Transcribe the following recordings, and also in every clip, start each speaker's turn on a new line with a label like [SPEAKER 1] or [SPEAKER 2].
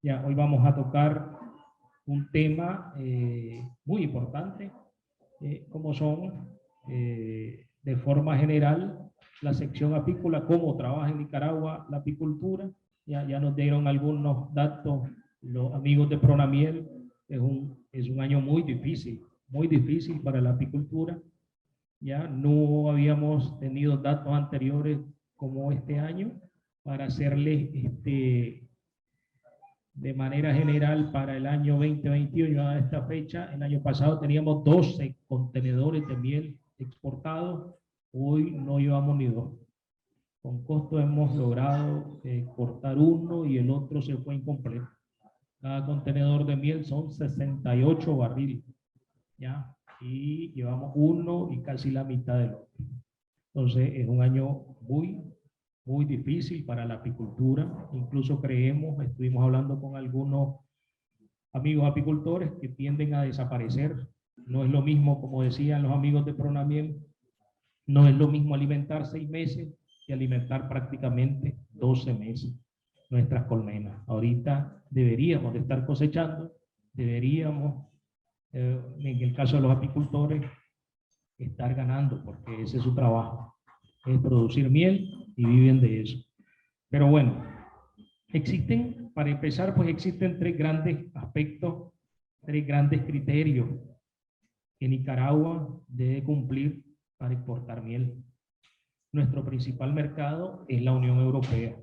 [SPEAKER 1] Ya, hoy vamos a tocar un tema muy importante, como son, de forma general, la sección apícola, cómo trabaja en Nicaragua la apicultura. Ya nos dieron algunos datos los amigos de Pronamiel. Es un año muy difícil para la apicultura. Ya no habíamos tenido datos anteriores como este año para hacerles de manera general para el año 2021 a esta fecha. El año pasado teníamos 12 contenedores de miel exportados, hoy no llevamos ni 2. Con costo hemos logrado cortar uno y el otro se fue incompleto. Cada contenedor de miel son 68 barriles, ¿ya? Y llevamos uno y casi la mitad del otro. Entonces es un año muy difícil para la apicultura. Incluso estuvimos hablando con algunos amigos apicultores que tienden a desaparecer. No es lo mismo, como decían los amigos de Pronamiel, no es lo mismo alimentar 6 meses que alimentar prácticamente 12 meses nuestras colmenas. Ahorita deberíamos de estar cosechando, deberíamos, en el caso de los apicultores, estar ganando, porque ese es su trabajo, es producir miel y viven de eso. Pero bueno, para empezar, pues existen 3 grandes aspectos, 3 grandes criterios que Nicaragua debe cumplir para exportar miel. Nuestro principal mercado es la Unión Europea,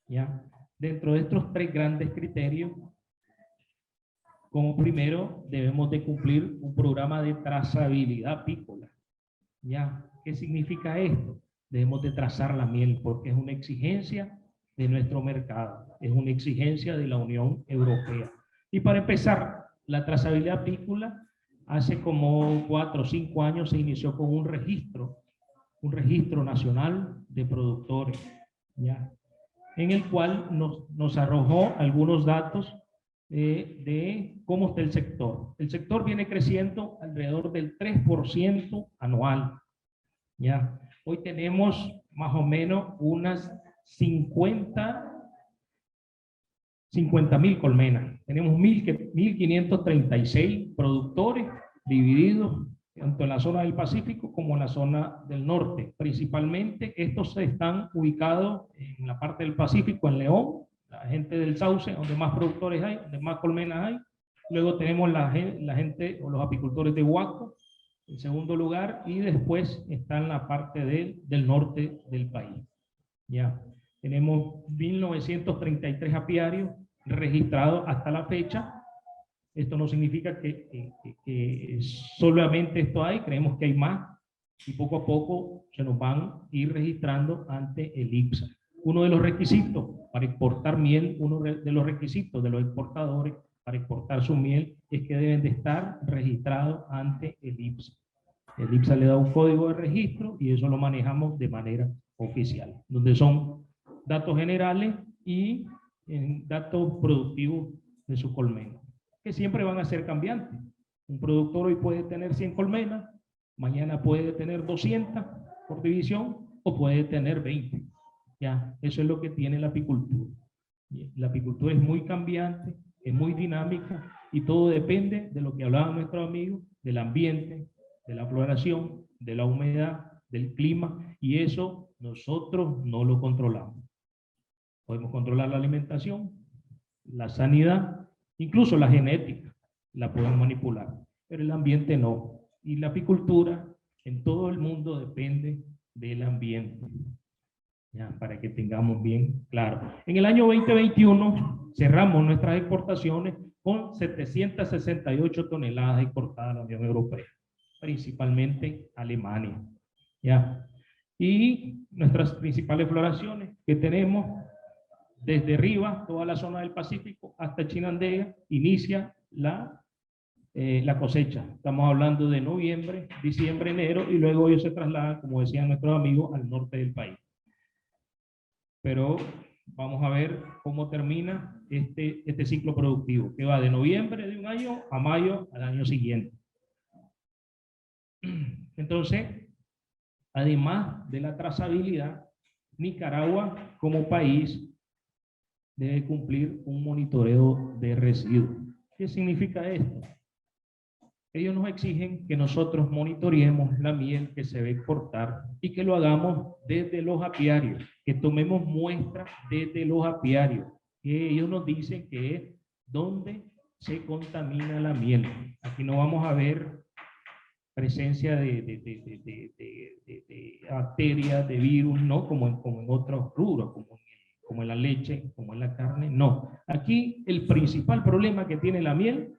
[SPEAKER 1] ¿ya? Dentro de estos 3 grandes criterios, como primero, debemos de cumplir un programa de trazabilidad apícola, ¿ya? ¿Qué significa esto? Debemos de trazar la miel porque es una exigencia de nuestro mercado, es una exigencia de la Unión Europea. Y para empezar, la trazabilidad apícola, hace como 4 o 5 años se inició con un registro nacional de productores, ¿ya? En el cual nos arrojó algunos datos de cómo está el sector. El sector viene creciendo alrededor del 3% anual, ¿ya? Hoy tenemos más o menos unas 50.000 colmenas. Tenemos 1.536 productores divididos tanto en la zona del Pacífico como en la zona del norte. Principalmente estos están ubicados en la parte del Pacífico, en León, la gente del Sauce, donde más productores hay, donde más colmenas hay. Luego tenemos la gente o los apicultores de Huaco, en segundo lugar, y después está en la parte del norte del país. Ya tenemos 1.933 apiarios registrados hasta la fecha. Esto no significa que solamente esto hay, creemos que hay más, y poco a poco se nos van a ir registrando ante el IPSA. Uno de los requisitos para exportar miel, uno de los requisitos de los exportadores para exportar su miel es que deben de estar registrados ante el IPSA. El IPSA le da un código de registro y eso lo manejamos de manera oficial, donde son datos generales y datos productivos de su colmena, que siempre van a ser cambiantes. Un productor hoy puede tener 100 colmenas, mañana puede tener 200 por división o puede tener 20. Ya, eso es lo que tiene la apicultura. La apicultura es muy cambiante, es muy dinámica y todo depende de lo que hablaban nuestros amigos, del ambiente, de la floración, de la humedad, del clima, y eso nosotros no lo controlamos. Podemos controlar la alimentación, la sanidad, incluso la genética, la podemos manipular, pero el ambiente no. Y la apicultura en todo el mundo depende del ambiente. Ya, para que tengamos bien claro. En el año 2021 cerramos nuestras exportaciones con 768 toneladas exportadas a la Unión Europea, principalmente Alemania. Ya. Y nuestras principales floraciones que tenemos desde Rivas, toda la zona del Pacífico, hasta Chinandega, inicia la cosecha. Estamos hablando de noviembre, diciembre, enero, y luego ellos se trasladan, como decían nuestros amigos, al norte del país. Pero vamos a ver cómo termina este ciclo productivo, que va de noviembre de un año a mayo al año siguiente. Entonces, además de la trazabilidad, Nicaragua como país debe cumplir un monitoreo de residuos. ¿Qué significa esto? Ellos nos exigen que nosotros monitoreemos la miel que se va a exportar y que lo hagamos desde los apiarios, que tomemos muestras desde los apiarios, que ellos nos dicen que es donde se contamina la miel. Aquí no vamos a ver presencia de bacterias, de virus, ¿no? Como en otros rubros, como en la leche, como en la carne, no. Aquí el principal problema que tiene la miel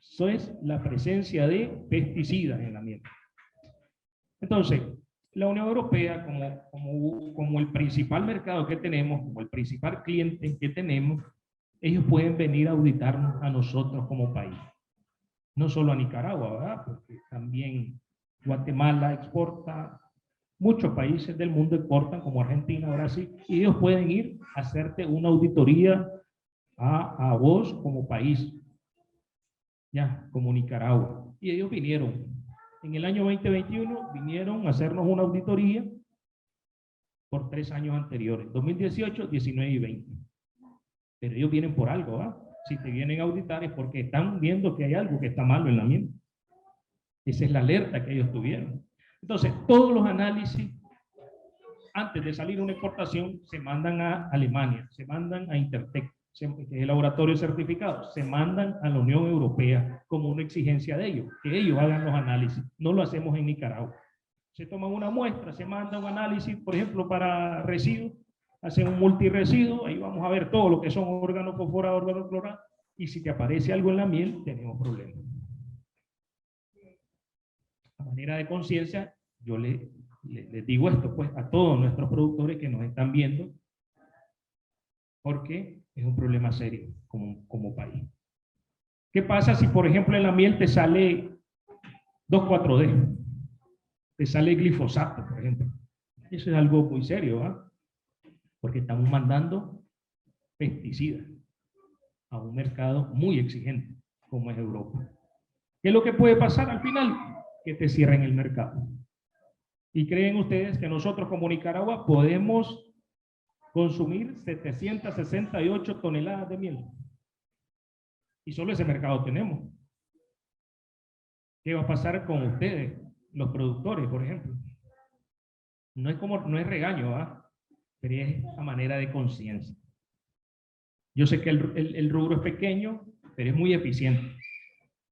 [SPEAKER 1] eso es la presencia de pesticidas en la miel. Entonces, la Unión Europea, como el principal mercado que tenemos, como el principal cliente que tenemos, ellos pueden venir a auditarnos a nosotros como país. No solo a Nicaragua, ¿verdad? Porque también Guatemala exporta, muchos países del mundo exportan, como Argentina, Brasil, y ellos pueden ir a hacerte una auditoría a vos como país. Ya, como Nicaragua. Y ellos vinieron, en el año 2021, vinieron a hacernos una auditoría por 3 años anteriores, 2018, 19 y 20. Pero ellos vienen por algo, ¿ah? Si te vienen a auditar es porque están viendo que hay algo que está malo en la miel. Esa es la alerta que ellos tuvieron. Entonces, todos los análisis, antes de salir una exportación, se mandan a Alemania, se mandan a Intertech, que es el laboratorio certificado, se mandan a la Unión Europea como una exigencia de ellos, que ellos hagan los análisis. No lo hacemos en Nicaragua. Se toma una muestra, se manda un análisis, por ejemplo, para residuos, hacen un multiresiduo, ahí vamos a ver todo lo que son órganos fosforados, órganos clorados, y si te aparece algo en la miel, tenemos problemas. A manera de conciencia, yo les digo esto pues a todos nuestros productores que nos están viendo, porque es un problema serio como país. ¿Qué pasa si, por ejemplo, en la miel te sale 2,4-D? Te sale glifosato, por ejemplo. Eso es algo muy serio, ¿ah? Porque estamos mandando pesticidas a un mercado muy exigente, como es Europa. ¿Qué es lo que puede pasar al final? Que te cierren el mercado. ¿Y creen ustedes que nosotros como Nicaragua podemos consumir 768 toneladas de miel? Y solo ese mercado tenemos. ¿Qué va a pasar con ustedes, los productores, por ejemplo? No es regaño, ¿ah? Pero es a manera de conciencia. Yo sé que el rubro es pequeño, pero es muy eficiente.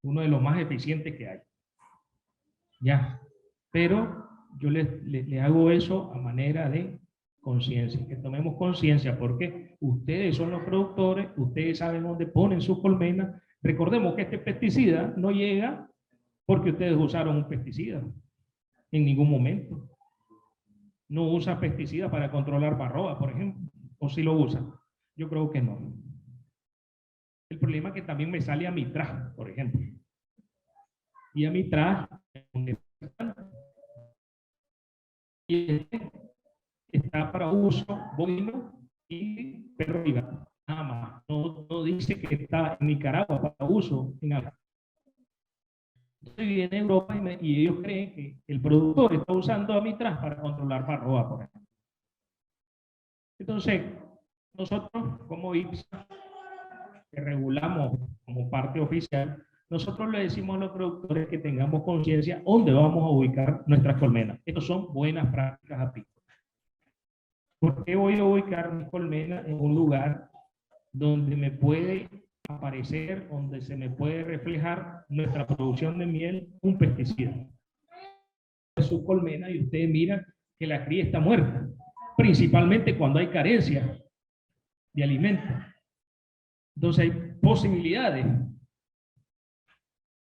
[SPEAKER 1] Uno de los más eficientes que hay. Ya. Pero yo le hago eso a manera de conciencia, que tomemos conciencia, porque ustedes son los productores, ustedes saben dónde ponen sus colmenas. Recordemos que este pesticida no llega porque ustedes usaron un pesticida en ningún momento. No usa pesticida para controlar varroa, por ejemplo, o si lo usa. Yo creo que no. El problema es que también me sale amitraz, por ejemplo. Y amitraz está para uso bovino y perro y gato. Nada más. No dice que está en Nicaragua para uso en algo. Entonces viene Europa y ellos creen que el productor está usando amitraz para controlar varroa, por ejemplo. Entonces, nosotros como IPSA, que regulamos como parte oficial, nosotros le decimos a los productores que tengamos conciencia dónde vamos a ubicar nuestras colmenas. Estas son buenas prácticas apícolas. ¿Por qué voy a ubicar mi colmena en un lugar donde me puede aparecer, donde se me puede reflejar nuestra producción de miel, un pesticida? Su colmena y ustedes miran que la cría está muerta, principalmente cuando hay carencia de alimentos. Entonces hay posibilidades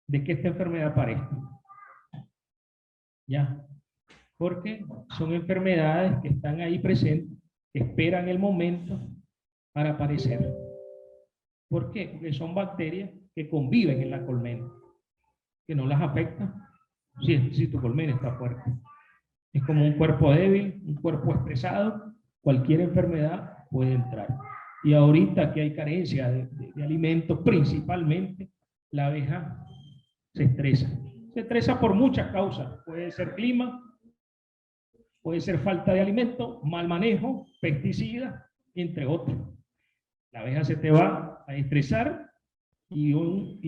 [SPEAKER 1] de que esta enfermedad aparezca. Ya. Porque son enfermedades que están ahí presentes, que esperan el momento para aparecer. ¿Por qué? Porque son bacterias que conviven en la colmena, que no las afecta si tu colmena está fuerte. Es como un cuerpo débil, un cuerpo estresado, cualquier enfermedad puede entrar. Y ahorita que hay carencia de alimentos, principalmente, la abeja se estresa. Se estresa por muchas causas. Puede ser clima, puede ser falta de alimento, mal manejo, pesticidas, entre otros. La abeja se te va a estresar y un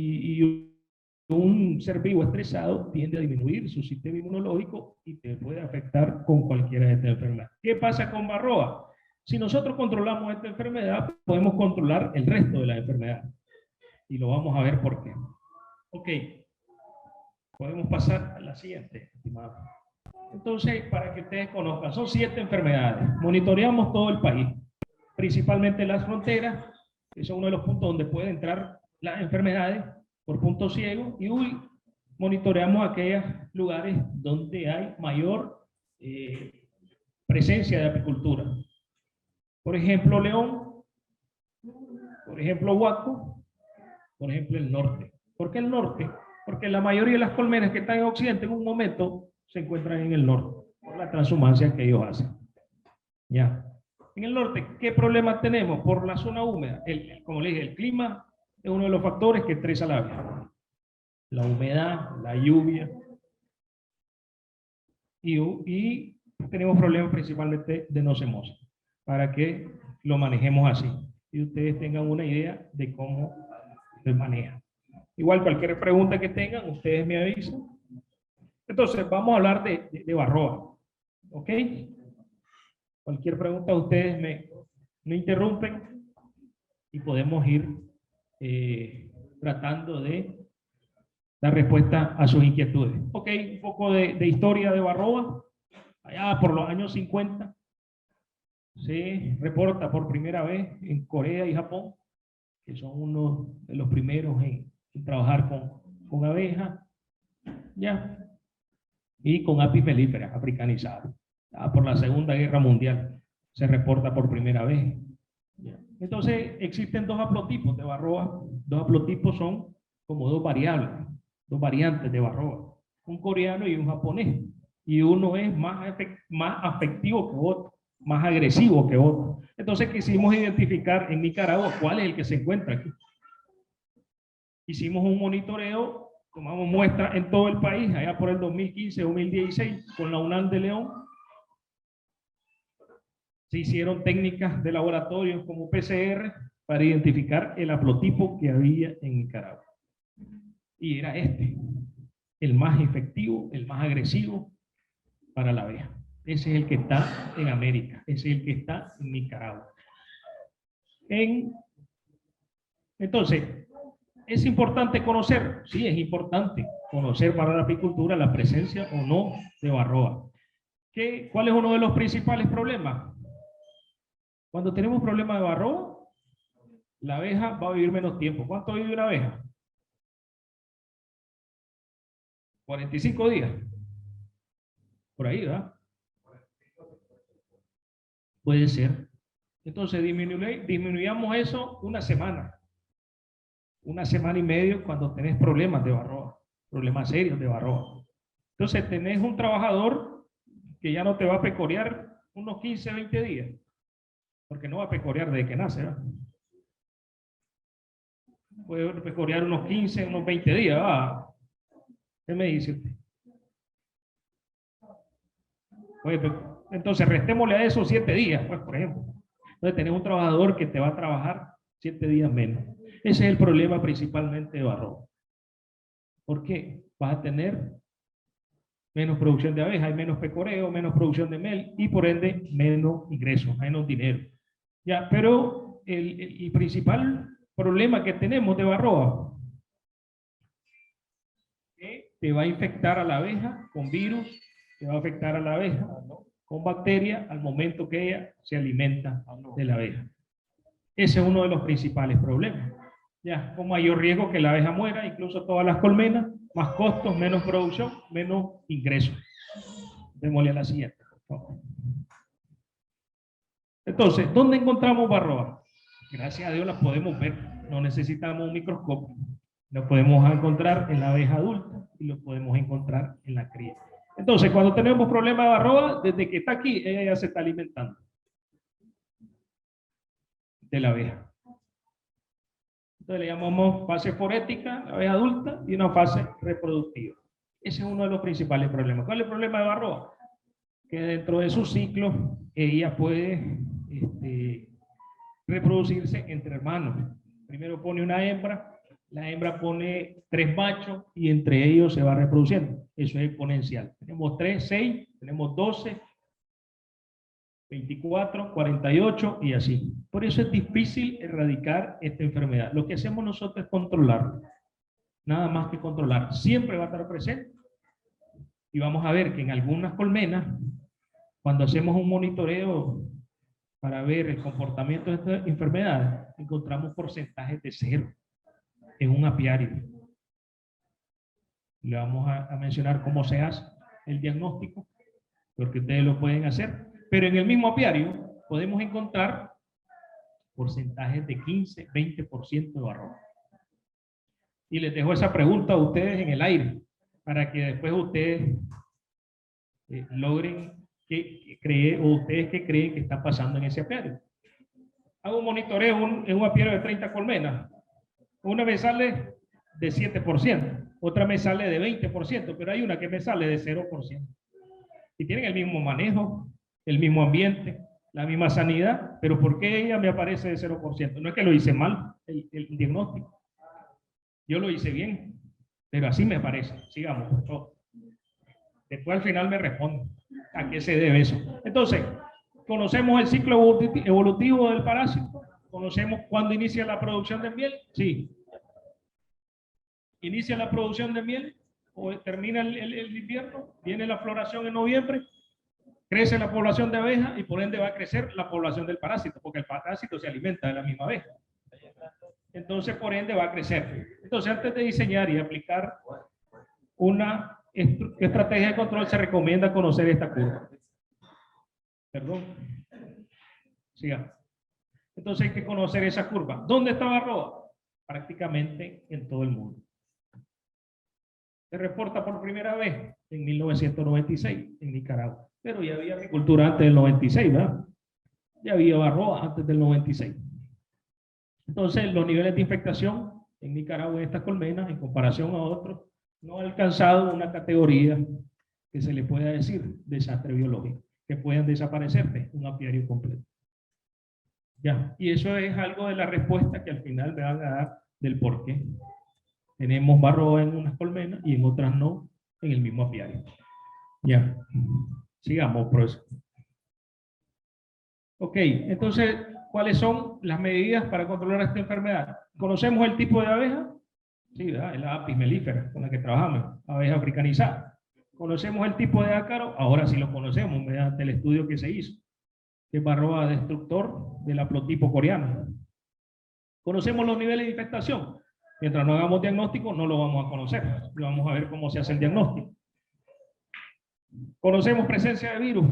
[SPEAKER 1] ser vivo estresado tiende a disminuir su sistema inmunológico y te puede afectar con cualquiera de estas enfermedades. ¿Qué pasa con varroa? Si nosotros controlamos esta enfermedad, podemos controlar el resto de las enfermedades. Y lo vamos a ver por qué. Ok, podemos pasar a la siguiente, estimado. Entonces, para que ustedes conozcan, son 7 enfermedades. Monitoreamos todo el país, principalmente las fronteras, que son uno de los puntos donde pueden entrar las enfermedades por punto ciego, y monitoreamos aquellos lugares donde hay mayor presencia de apicultura. Por ejemplo, León, por ejemplo, Huasco, por ejemplo, el norte. ¿Por qué el norte? Porque la mayoría de las colmenas que están en Occidente en un momento se encuentran en el norte, por la transhumancia que ellos hacen. Ya. En el norte, ¿qué problemas tenemos? Por la zona húmeda. Como les dije, el clima es uno de los factores que estresa la abeja. La humedad, la lluvia. Y tenemos problemas principalmente de nocemosa, para que lo manejemos así. Y ustedes tengan una idea de cómo se maneja. Igual cualquier pregunta que tengan, ustedes me avisan. Entonces, vamos a hablar de varroa. ¿Ok? Cualquier pregunta, ustedes me interrumpen y podemos ir tratando de dar respuesta a sus inquietudes. Ok, un poco de historia de varroa. Allá por los años 50 se reporta por primera vez en Corea y Japón, que son uno de los primeros en trabajar con abejas, ya, y con apis mellifera africanizada. Por la Segunda Guerra Mundial se reporta por primera vez. Ya. Entonces existen 2 haplotipos de varroa. 2 haplotipos son como 2 variables, 2 variantes de varroa, un coreano y un japonés, y uno es más afectivo que otro, más agresivo que otro. Entonces quisimos identificar en Nicaragua cuál es el que se encuentra aquí. Hicimos un monitoreo, tomamos muestras en todo el país, allá por el 2015-2016, con la UNAM de León. Se hicieron técnicas de laboratorio como PCR para identificar el haplotipo que había en Nicaragua. Y era el más efectivo, el más agresivo para la abeja. Ese es el que está en América, ese es el que está en Nicaragua. Entonces, ¿es importante conocer? Sí, es importante conocer para la apicultura la presencia o no de varroa. ¿Cuál es uno de los principales problemas? Cuando tenemos problemas de varroa, la abeja va a vivir menos tiempo. ¿Cuánto vive una abeja? 45 días. Por ahí, ¿verdad? Puede ser. Entonces disminuyamos eso una semana y medio cuando tenés problemas de varroa, problemas serios de varroa. Entonces tenés un trabajador que ya no te va a pecorear unos 15, 20 días, porque no va a pecorear desde que nace, ¿verdad? Puede pecorear unos 15, unos 20 días, ¿verdad? ¿Qué me dice usted? Entonces restémosle a esos 7 días, pues, por ejemplo. Entonces tenés un trabajador que te va a trabajar 7 días menos. Ese es el problema principalmente de varroa. ¿Por qué? Vas a tener menos producción de abejas, hay menos pecoreo, menos producción de mel y por ende menos ingresos, menos dinero. Ya, pero el principal problema que tenemos de varroa te va a infectar a la abeja con virus, te va a afectar a la abeja con bacterias al momento que ella se alimenta de la abeja. Ese es uno de los principales problemas. Ya, con mayor riesgo que la abeja muera, incluso todas las colmenas, más costos, menos producción, menos ingresos. Démosle a la siguiente, por favor. Entonces, ¿dónde encontramos varroa? Gracias a Dios las podemos ver, no necesitamos un microscopio. Lo podemos encontrar en la abeja adulta y lo podemos encontrar en la cría. Entonces, cuando tenemos problemas de varroa, desde que está aquí, ella ya se está alimentando de la abeja. Entonces le llamamos fase forética, la abeja adulta, y una fase reproductiva. Ese es uno de los principales problemas. ¿Cuál es el problema de varroa? Que dentro de su ciclo ella puede reproducirse entre hermanos. Primero pone una hembra, la hembra pone 3 machos y entre ellos se va reproduciendo. Eso es exponencial. Tenemos 3, 6, tenemos 12, 24, 48 y así. Por eso es difícil erradicar esta enfermedad. Lo que hacemos nosotros es controlarla. Nada más que controlar. Siempre va a estar presente. Y vamos a ver que en algunas colmenas, cuando hacemos un monitoreo para ver el comportamiento de estas enfermedades, encontramos porcentajes de 0 en un apiario. Le vamos a mencionar cómo se hace el diagnóstico, porque ustedes lo pueden hacer. Pero en el mismo apiario podemos encontrar porcentajes de 15, 20% de varroa. Y les dejo esa pregunta a ustedes en el aire, para que después ustedes logren creer, o ustedes que creen que está pasando en ese apiario. Hago un monitoreo en un apiario de 30 colmenas. Una me sale de 7%, otra me sale de 20%, pero hay una que me sale de 0%. Y tienen el mismo manejo, el mismo ambiente, la misma sanidad, pero ¿por qué ella me aparece de 0%? No es que lo hice mal, el diagnóstico. Yo lo hice bien, pero así me parece. Sigamos. Después al final me responden a qué se debe eso. Entonces, conocemos el ciclo evolutivo del parásito. Conocemos cuándo inicia la producción de miel. Sí. Inicia la producción de miel o termina el invierno. Viene la floración en noviembre. Crece la población de abejas y por ende va a crecer la población del parásito, porque el parásito se alimenta de la misma abeja. Entonces, por ende, va a crecer. Entonces, antes de diseñar y aplicar una estrategia de control, se recomienda conocer esta curva. Perdón. Siga. Entonces, hay que conocer esa curva. ¿Dónde está varroa? Prácticamente en todo el mundo. Se reporta por primera vez en 1996 en Nicaragua. Pero ya había agricultura antes del 96, ¿verdad? Ya había varroa antes del 96. Entonces, los niveles de infectación en Nicaragua en estas colmenas, en comparación a otros, no han alcanzado una categoría que se le pueda decir desastre biológico, que puedan desaparecer de un apiario completo. Ya, y eso es algo de la respuesta que al final me van a dar del por qué tenemos varroa en unas colmenas y en otras no, en el mismo apiario. Ya, sigamos, profesor. Ok, entonces, ¿cuáles son las medidas para controlar esta enfermedad? ¿Conocemos el tipo de abeja? Sí, ¿verdad? Es la Apis mellifera con la que trabajamos, abeja africanizada. ¿Conocemos el tipo de ácaro? Ahora sí lo conocemos mediante el estudio que se hizo, que es varroa destructor del haplotipo coreano. ¿Conocemos los niveles de infestación? Mientras no hagamos diagnóstico, no lo vamos a conocer. Vamos a ver cómo se hace el diagnóstico. ¿Conocemos presencia de virus?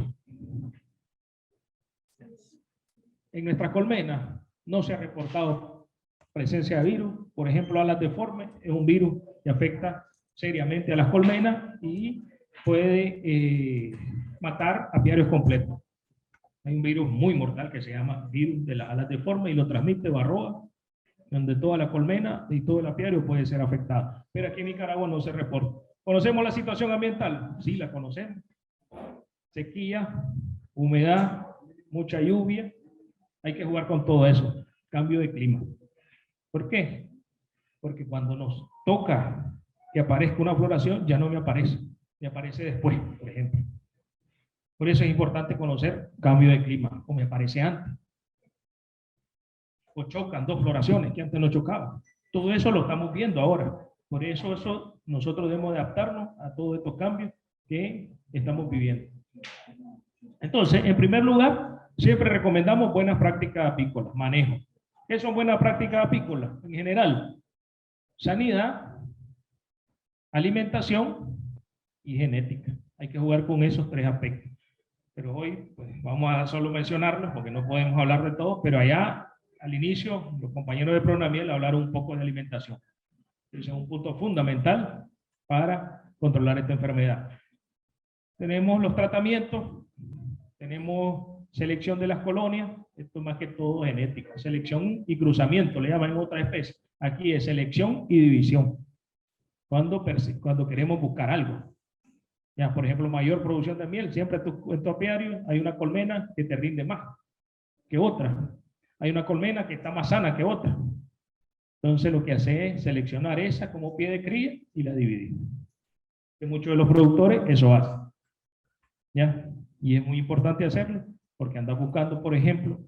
[SPEAKER 1] En nuestras colmenas no se ha reportado presencia de virus. Por ejemplo, alas deformes es un virus que afecta seriamente a las colmenas y puede matar apiarios completos. Hay un virus muy mortal que se llama virus de las alas deformes y lo transmite varroa, donde toda la colmena y todo el apiario puede ser afectado. Pero aquí en Nicaragua no se reporta. ¿Conocemos la situación ambiental? Sí, la conocemos. Sequía, humedad, mucha lluvia. Hay que jugar con todo eso. Cambio de clima. ¿Por qué? Porque cuando nos toca que aparezca una floración, ya no me aparece. Me aparece después, por ejemplo. Por eso es importante conocer cambio de clima, o me aparece antes. O chocan dos floraciones que antes no chocaban. Todo eso lo estamos viendo ahora. Por eso nosotros debemos adaptarnos a todos estos cambios que estamos viviendo. Entonces, en primer lugar, siempre recomendamos buenas prácticas apícolas, manejo. ¿Qué son buenas prácticas apícolas? En general, sanidad, alimentación y genética. Hay que jugar con esos tres aspectos. Pero hoy pues, vamos a solo mencionarlos porque no podemos hablar de todo, pero allá al inicio los compañeros de Pronamiel hablaron un poco de alimentación. Ese es un punto fundamental para controlar esta enfermedad. Tenemos los tratamientos, tenemos selección de las colonias, esto más que todo genético, selección y cruzamiento, le llaman en otra especie. Aquí es selección y división. Cuando queremos buscar algo. Ya, por ejemplo, mayor producción de miel, siempre en tu apiario hay una colmena que te rinde más que otra. Hay una colmena que está más sana que otra. Entonces lo que hace es seleccionar esa como pie de cría y la dividir. Que muchos de los productores eso hacen. ¿Ya? Y es muy importante hacerlo porque andas buscando, por ejemplo,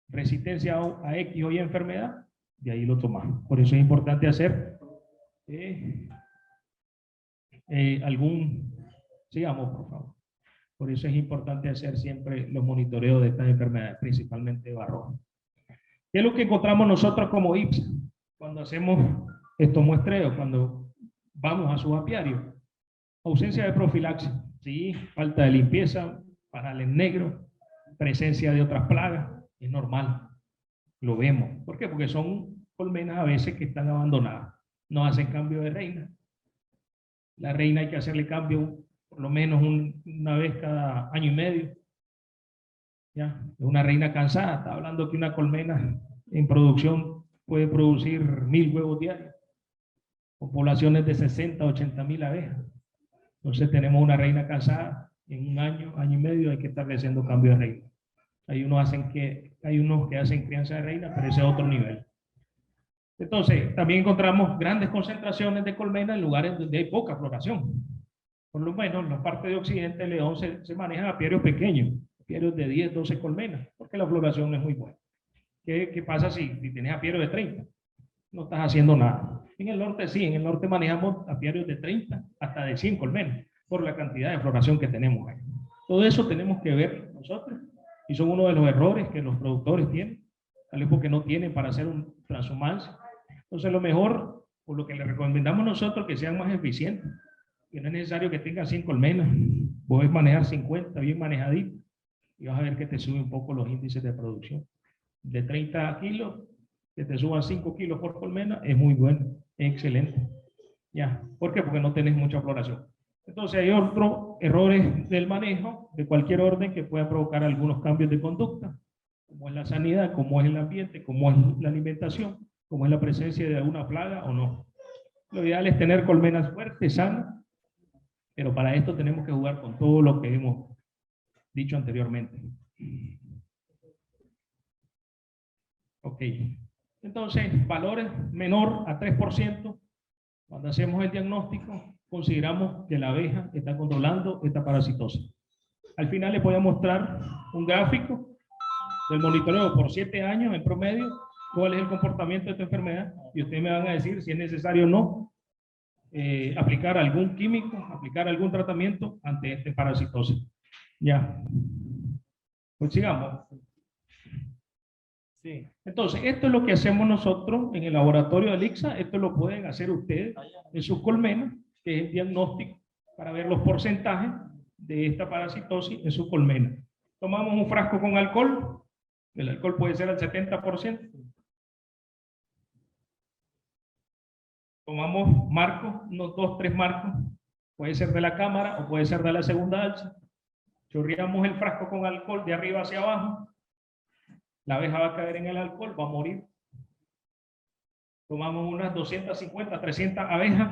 [SPEAKER 1] resistencia a X o Y enfermedad, y ahí lo tomamos. Por eso es importante hacer sigamos por favor. Por eso es importante hacer siempre los monitoreos de estas enfermedades, principalmente de Varroa. ¿Qué es lo que encontramos nosotros como IPSA cuando hacemos estos muestreos, cuando vamos a su apiario? Ausencia de profilaxis, ¿sí? Falta de limpieza, panales negros, presencia de otras plagas, es normal, lo vemos. ¿Por qué? Porque son colmenas a veces que están abandonadas, no hacen cambio de reina. La reina hay que hacerle cambio por lo menos una vez cada año y medio. ¿Ya? Es una reina cansada, está hablando que una colmena en producción puede producir 1000 huevos diarios, con poblaciones de 60, 80 mil abejas. Entonces tenemos una reina cansada, en un año, año y medio hay que estar haciendo cambio de reina. Hay unos que hacen crianza de reina, pero ese es otro nivel. Entonces, también encontramos grandes concentraciones de colmenas en lugares donde hay poca floración. Por lo menos en la parte de occidente de León se manejan apiarios pequeños, apiarios de 10, 12 colmenas, porque la floración no es muy buena. ¿Qué pasa si tienes apiarios de 30? No estás haciendo nada. En el norte sí, en el norte manejamos apiarios de 30 hasta de 100 colmenas, por la cantidad de floración que tenemos ahí. Todo eso tenemos que ver nosotros, y son uno de los errores que los productores tienen, tal vez porque no tienen para hacer un transhumance. Entonces lo mejor, por lo que les recomendamos nosotros, que sean más eficientes, que no es necesario que tengan 100 colmenas, puedes manejar 50 bien manejadito, y vas a ver que te sube un poco los índices de producción. De 30 kilos, que te suban 5 kilos por colmena, es muy bueno, es excelente. ¿Ya? ¿Por qué? Porque no tenés mucha floración. Entonces hay otros errores del manejo de cualquier orden que puedan provocar algunos cambios de conducta, como es la sanidad, como es el ambiente, como es la alimentación, como es la presencia de alguna plaga o no. Lo ideal es tener colmenas fuertes, sanas, pero para esto tenemos que jugar con todo lo que hemos dicho anteriormente. Ok. Entonces, valores menor a 3%. Cuando hacemos el diagnóstico, consideramos que la abeja está controlando esta parasitosis. Al final les voy a mostrar un gráfico del monitoreo por 7 años en promedio, cuál es el comportamiento de esta enfermedad, y ustedes me van a decir si es necesario o no aplicar algún químico, aplicar algún tratamiento ante esta parasitosis. Ya. Pues sigamos. Sí. Entonces, esto es lo que hacemos nosotros en el laboratorio del ICSA. Esto lo pueden hacer ustedes en sus colmenas, que es el diagnóstico para ver los porcentajes de esta parasitosis en su colmena. Tomamos un frasco con alcohol. El alcohol puede ser al 70%. Tomamos marcos, unos 2, 3 marcos. Puede ser de la cámara o puede ser de la segunda alza. Chorreamos el frasco con alcohol de arriba hacia abajo. La abeja va a caer en el alcohol, va a morir. Tomamos unas 250, 300 abejas.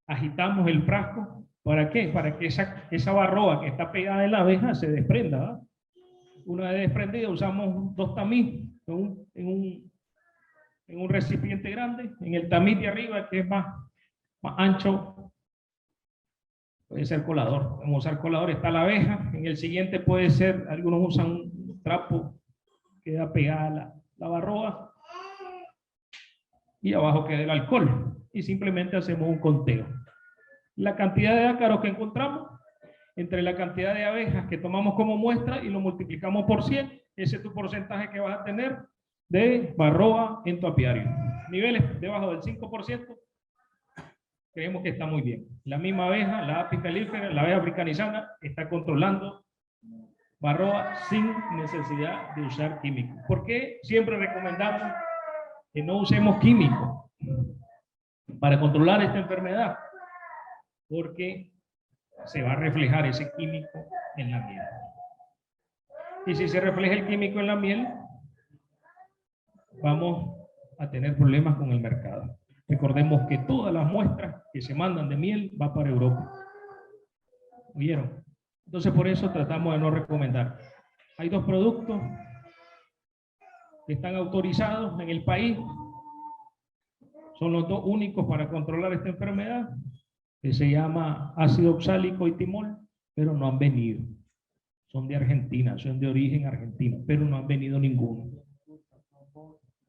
[SPEAKER 1] Agitamos el frasco. ¿Para qué? Para que esa barroa que está pegada en la abeja se desprenda, ¿verdad? Una vez desprendida, usamos 2 tamiz en un recipiente grande. En el tamiz de arriba, que es más ancho, puede ser colador. Vamos a usar colador, está la abeja. En el siguiente puede ser, algunos usan un trapo, queda pegada la barroa, y abajo queda el alcohol. Y simplemente hacemos un conteo. La cantidad de ácaros que encontramos, entre la cantidad de abejas que tomamos como muestra y lo multiplicamos por 100, ese es tu porcentaje que vas a tener de varroa en tu apiario. Niveles debajo del 5%, creemos que está muy bien. La misma abeja, la Apis mellifera, la abeja africanizana, está controlando varroa sin necesidad de usar químicos. ¿Por qué siempre recomendamos que no usemos químicos para controlar esta enfermedad? Porque se va a reflejar ese químico en la miel. Y si se refleja el químico en la miel, vamos a tener problemas con el mercado. Recordemos que todas las muestras que se mandan de miel va para Europa. ¿Oyeron? Entonces, por eso tratamos de no recomendar. Hay 2 productos que están autorizados en el país. Son los 2 únicos para controlar esta enfermedad, que se llama ácido oxálico y timol, pero no han venido. Son de Argentina, son de origen argentino, pero no han venido ninguno.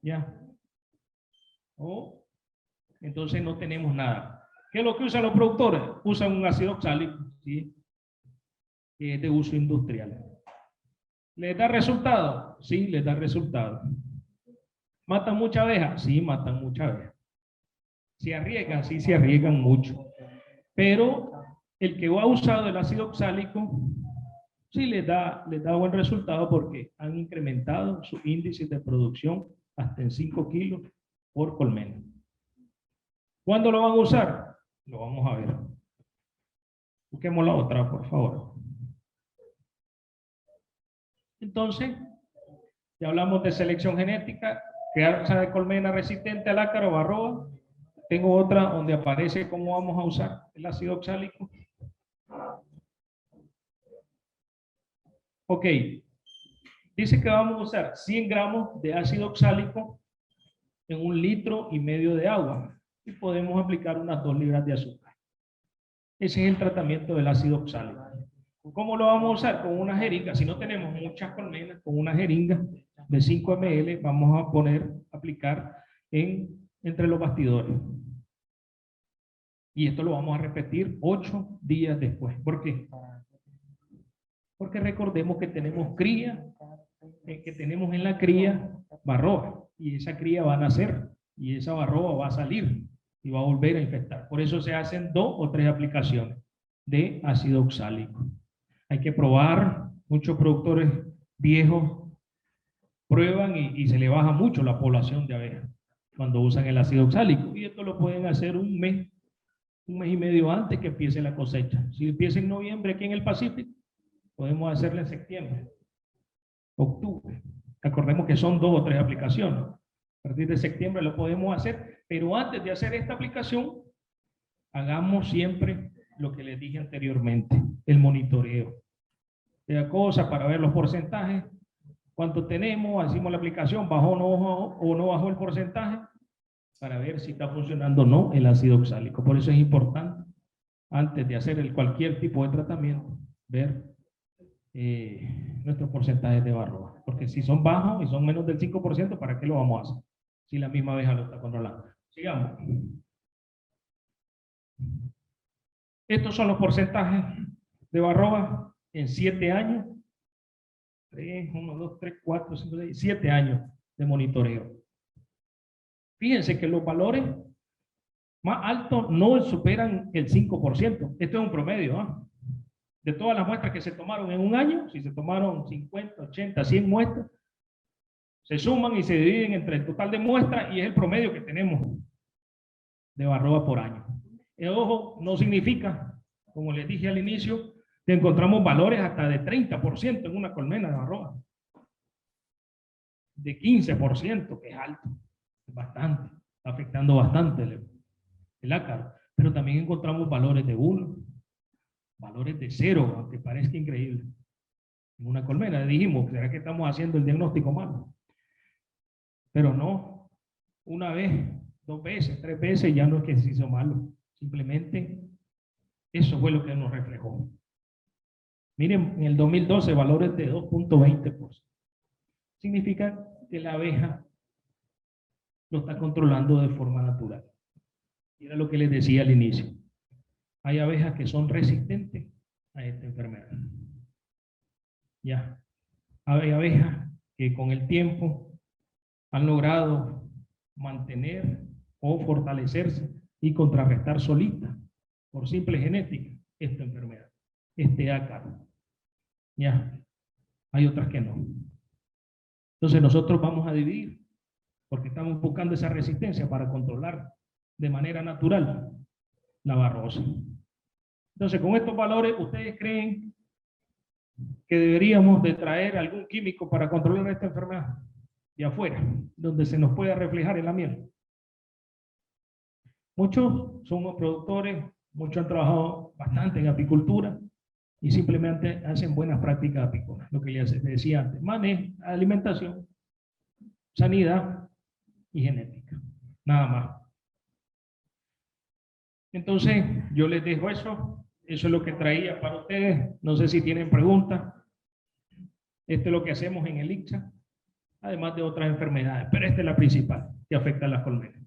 [SPEAKER 1] ¿Ya? Entonces no tenemos nada. ¿Qué es lo que usan los productores? Usan un ácido oxálico, ¿sí? Que es de uso industrial. ¿Les da resultado? Sí, les da resultado. ¿Matan mucha abeja? Sí, matan mucha abeja. ¿Se arriesgan? Sí, se arriesgan mucho. Pero el que ha usado el ácido oxálico, sí les da buen resultado porque han incrementado su índice de producción hasta en 5 kilos por colmena. ¿Cuándo lo van a usar? Lo vamos a ver. Busquemos la otra, por favor. Entonces, ya hablamos de selección genética, crianza de colmena resistente al ácaro o varroa. Tengo otra donde aparece cómo vamos a usar el ácido oxálico. Ok, dice que vamos a usar 100 gramos de ácido oxálico en 1,5 litros de agua y podemos aplicar unas 2 libras de azúcar. Ese es el tratamiento del ácido oxálico. ¿Cómo lo vamos a usar? Con una jeringa. Si no tenemos muchas colmenas, con una jeringa de 5 ml vamos a aplicar entre los bastidores. Y esto lo vamos a repetir 8 días después. ¿Por qué? Porque recordemos que tenemos cría, que tenemos en la cría varroa, y esa cría va a nacer, y esa varroa va a salir, y va a volver a infectar. Por eso se hacen 2 o 3 aplicaciones de ácido oxálico. Hay que probar, muchos productores viejos prueban y se le baja mucho la población de abejas cuando usan el ácido oxálico, y esto lo pueden hacer un mes y medio antes que empiece la cosecha. Si empieza en noviembre aquí en el Pacífico, podemos hacerla en septiembre, octubre. Recordemos que son 2 o 3 aplicaciones. A partir de septiembre lo podemos hacer, pero antes de hacer esta aplicación, hagamos siempre lo que les dije anteriormente, el monitoreo de la cosa para ver los porcentajes, cuánto tenemos, hacemos la aplicación, bajó o no bajó el porcentaje, para ver si está funcionando o no el ácido oxálico. Por eso es importante, antes de hacer cualquier tipo de tratamiento, ver nuestros porcentajes de varroa, porque si son bajos y son menos del 5%, ¿para qué lo vamos a hacer? Si la misma abeja lo está controlando. Sigamos. Estos son los porcentajes de varroa en 7 años. 3, 1, 2, 3, 4, 5, 6, 7 años de monitoreo. Fíjense que los valores más altos no superan el 5%. Esto es un promedio, ¿eh? De todas las muestras que se tomaron en un año, si se tomaron 50, 80, 100 muestras, se suman y se dividen entre el total de muestras y es el promedio que tenemos de varroa por año. El ojo no significa, como les dije al inicio, que encontramos valores hasta de 30% en una colmena de varroa. De 15%, que es alto, es bastante, está afectando bastante el ácaro. Pero también encontramos valores de 1, valores de 0, aunque parezca increíble. En una colmena dijimos, ¿será que estamos haciendo el diagnóstico mal? Pero no, una vez, 2 veces, 3 veces ya no es que se hizo malo. Simplemente eso fue lo que nos reflejó. Miren, en el 2012 valores de 2.20%. Significa que la abeja lo está controlando de forma natural. Y era lo que les decía al inicio. Hay abejas que son resistentes a esta enfermedad. Ya. Hay abejas que con el tiempo han logrado mantener o fortalecerse y contrarrestar solitas, por simple genética, esta enfermedad, este ácaro. Ya. Hay otras que no. Entonces nosotros vamos a dividir, porque estamos buscando esa resistencia para controlar de manera natural la varrosa. Entonces, con estos valores, ¿ustedes creen que deberíamos de traer algún químico para controlar esta enfermedad de afuera, donde se nos pueda reflejar en la miel? Muchos somos productores, muchos han trabajado bastante en apicultura y simplemente hacen buenas prácticas apícolas, lo que les decía antes, manejo, alimentación, sanidad y genética, nada más. Entonces, yo les dejo eso es lo que traía para ustedes, no sé si tienen preguntas. Esto es lo que hacemos en el ICSA, además de otras enfermedades, pero esta es la principal que afecta a las colmenas.